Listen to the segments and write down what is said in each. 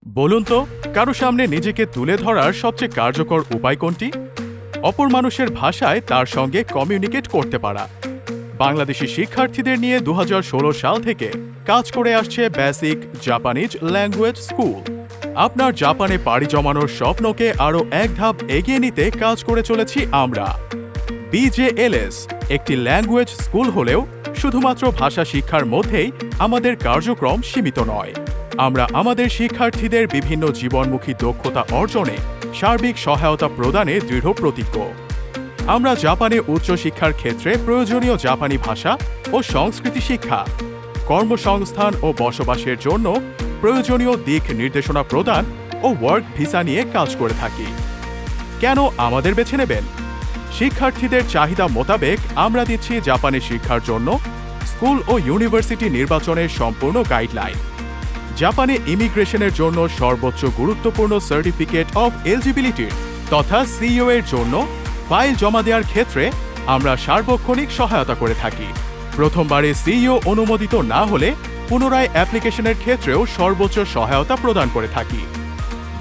বলুন তো, কারো সামনে নিজেকে তুলে ধরার সবচেয়ে কার্যকর উপায় কোনটি? অপর মানুষের ভাষায় তার সঙ্গে কমিউনিকেট করতে পারা। বাংলাদেশি শিক্ষার্থীদের নিয়ে ২০১৬ সাল থেকে কাজ করে আসছে বেসিক জাপানিজ ল্যাঙ্গুয়েজ স্কুল। আপনার জাপানে পাড়ি জমানোর স্বপ্নকে আরও এক ধাপ এগিয়ে নিতে কাজ করে চলেছি আমরা। বিজেএলএস একটি ল্যাঙ্গুয়েজ স্কুল হলেও শুধুমাত্র ভাষা শিক্ষার মধ্যেই আমাদের কার্যক্রম সীমিত নয়। আমরা আমাদের শিক্ষার্থীদের বিভিন্ন জীবনমুখী দক্ষতা অর্জনে সার্বিক সহায়তা প্রদানে দৃঢ় প্রতিজ্ঞ। আমরা জাপানে উচ্চশিক্ষার ক্ষেত্রে প্রয়োজনীয় জাপানি ভাষা ও সংস্কৃতি শিক্ষা, কর্মসংস্থান ও বসবাসের জন্য প্রয়োজনীয় দিক নির্দেশনা প্রদান ও ওয়ার্ক ভিসা নিয়ে কাজ করে থাকি। কেন আমাদের বেছে নেবেন? শিক্ষার্থীদের চাহিদা মোতাবেক আমরা দিচ্ছি জাপানে শিক্ষার জন্য স্কুল ও ইউনিভার্সিটি নির্বাচনের সম্পূর্ণ গাইডলাইন। জাপানে ইমিগ্রেশনের জন্য সর্বোচ্চ গুরুত্বপূর্ণ সার্টিফিকেট অফ এলিজিবিলিটির তথা সিইও এর জন্য ফাইল জমা দেওয়ার ক্ষেত্রে আমরা সার্বক্ষণিক সহায়তা করে থাকি। প্রথমবারে সিইও অনুমোদিত না হলে পুনরায় অ্যাপ্লিকেশনের ক্ষেত্রেও সর্বোচ্চ সহায়তা প্রদান করে থাকি।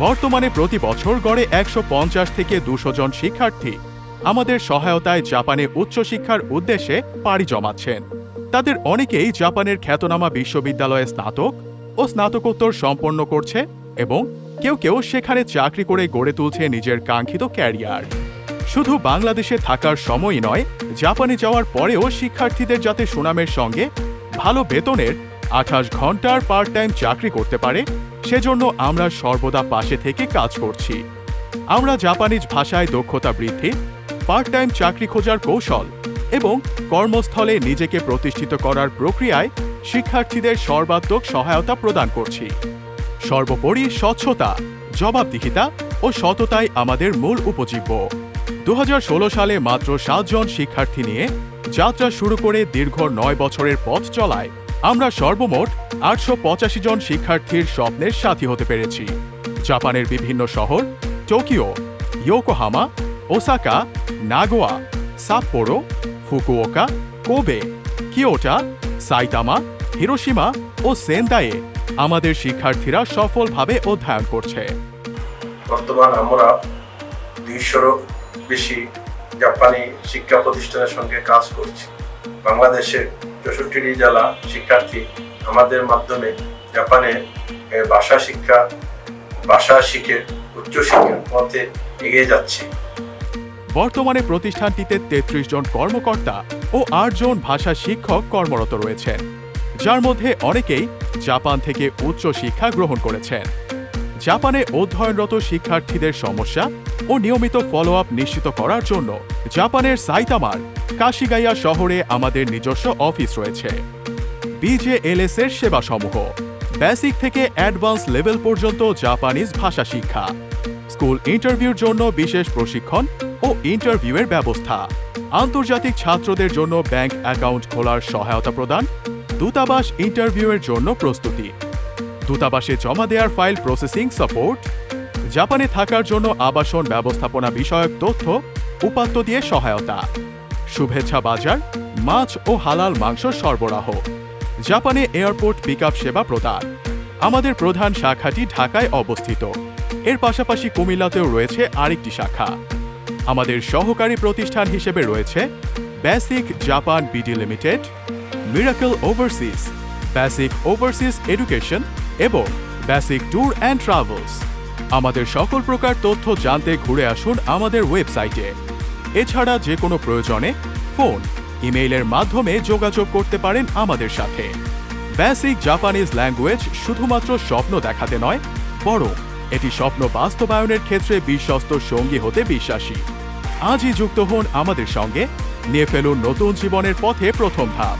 বর্তমানে প্রতি বছর গড়ে ১৫০ থেকে ২০০ জন শিক্ষার্থী আমাদের সহায়তায় জাপানে উচ্চশিক্ষার উদ্দেশ্যে পাড়ি জমাচ্ছেন। তাদের অনেকেই জাপানের খ্যাতনামা বিশ্ববিদ্যালয়ে স্নাতক ও স্নাতকোত্তর সম্পন্ন করছে এবং কেউ কেউ সেখানে চাকরি করে গড়ে তুলছে নিজের কাঙ্ক্ষিত ক্যারিয়ার। শুধু বাংলাদেশে থাকার সময়ই নয়, জাপানে যাওয়ার পরেও শিক্ষার্থীদের যাতে সুনামের সঙ্গে ভালো বেতনের ২৮ ঘন্টার পার্ট টাইম চাকরি করতে পারে, সেজন্য আমরা সর্বদা পাশে থেকে কাজ করছি। আমরা জাপানিজ ভাষায় দক্ষতা বৃদ্ধি, পার্ট টাইম চাকরি খোঁজার কৌশল এবং কর্মস্থলে নিজেকে প্রতিষ্ঠিত করার প্রক্রিয়ায় শিক্ষার্থীদের সর্বাত্মক সহায়তা প্রদান করছি। সর্বোপরি স্বচ্ছতা, জবাবদিহিতা ও সততাই আমাদের মূল উপজীব্য। ২০১৬ সালে মাত্র ৭ জন শিক্ষার্থী নিয়ে যাত্রা শুরু করে দীর্ঘ ৯ বছরের পথ চলায় আমরা সর্বমোট ৮৮৫ জন শিক্ষার্থীর স্বপ্নের সাথী হতে পেরেছি। জাপানের বিভিন্ন শহর Tokyo, Yokohama, Osaka, Nagoya, Sapporo, Fukuoka, Kobe, Kyoto, Saitama, Hiroshima ও সেন্দাইয়ে আমাদের শিক্ষার্থীরা সফলভাবে অধ্যয়ন করছে। বর্তমান আমরা ২০০-র বেশি জাপানি শিক্ষা প্রতিষ্ঠানের সঙ্গে কাজ করছি। বাংলাদেশের ৬৪টি জেলা শিক্ষার্থী আমাদের মাধ্যমে জাপানে ভাষা শিখে উচ্চশিক্ষার পথে এগিয়ে যাচ্ছে। বর্তমানে প্রতিষ্ঠানটিতে ৩৩ জন কর্মকর্তা ও ৮ জন ভাষা শিক্ষক কর্মরত রয়েছেন, যার মধ্যে অনেকেই জাপান থেকে উচ্চ শিক্ষা গ্রহণ করেছেন। জাপানে অধ্যয়নরত শিক্ষার্থীদের সমস্যা ও নিয়মিত ফলো আপ নিশ্চিত করার জন্য জাপানের সাইতামার কাশিগাইয়া শহরে আমাদের নিজস্ব অফিস রয়েছে। বিজেএলএস এর সেবাসমূহ বেসিক থেকে অ্যাডভান্স লেভেল পর্যন্ত জাপানিজ ভাষা শিক্ষা, স্কুল ইন্টারভিউর জন্য বিশেষ প্রশিক্ষণ ও ইন্টারভিউয়ের ব্যবস্থা, আন্তর্জাতিক ছাত্রদের জন্য ব্যাংক অ্যাকাউন্ট খোলার সহায়তা প্রদান, দূতাবাস ইন্টারভিউয়ের জন্য প্রস্তুতি, দূতাবাসে জমা দেওয়ার ফাইল প্রসেসিং সাপোর্ট, জাপানে থাকার জন্য আবাসন ব্যবস্থাপনা বিষয়ক তথ্য উপাত্ত দিয়ে সহায়তা, শুভেচ্ছা বাজার, মাছ ও হালাল মাংস সরবরাহ, জাপানে এয়ারপোর্ট পিকআপ সেবা প্রদান। আমাদের প্রধান শাখাটি ঢাকায় অবস্থিত। এর পাশাপাশি কুমিল্লাতেও রয়েছে আরেকটি শাখা। আমাদের সহকারী প্রতিষ্ঠান হিসেবে রয়েছে basic Japan BD limited, miracle overseas, basic overseas education এবং বেসিক ট্যুর অ্যান্ড ট্রাভেলস। আমাদের সকল প্রকার তথ্য জানতে ঘুরে আসুন আমাদের ওয়েবসাইটে। এছাড়া যে কোনো প্রয়োজনে ফোন, ইমেইলের মাধ্যমে যোগাযোগ করতে পারেন আমাদের সাথে। বেসিক জাপানিজ ল্যাঙ্গুয়েজ শুধুমাত্র স্বপ্ন দেখাতে নয়, বরং এটি স্বপ্ন বাস্তবায়নের ক্ষেত্রে বিশ্বস্ত সঙ্গী হতে বিশ্বাসী। আজই যুক্ত হন আমাদের সঙ্গে, নিয়ে ফেলুন নতুন জীবনের পথে প্রথম ধাপ।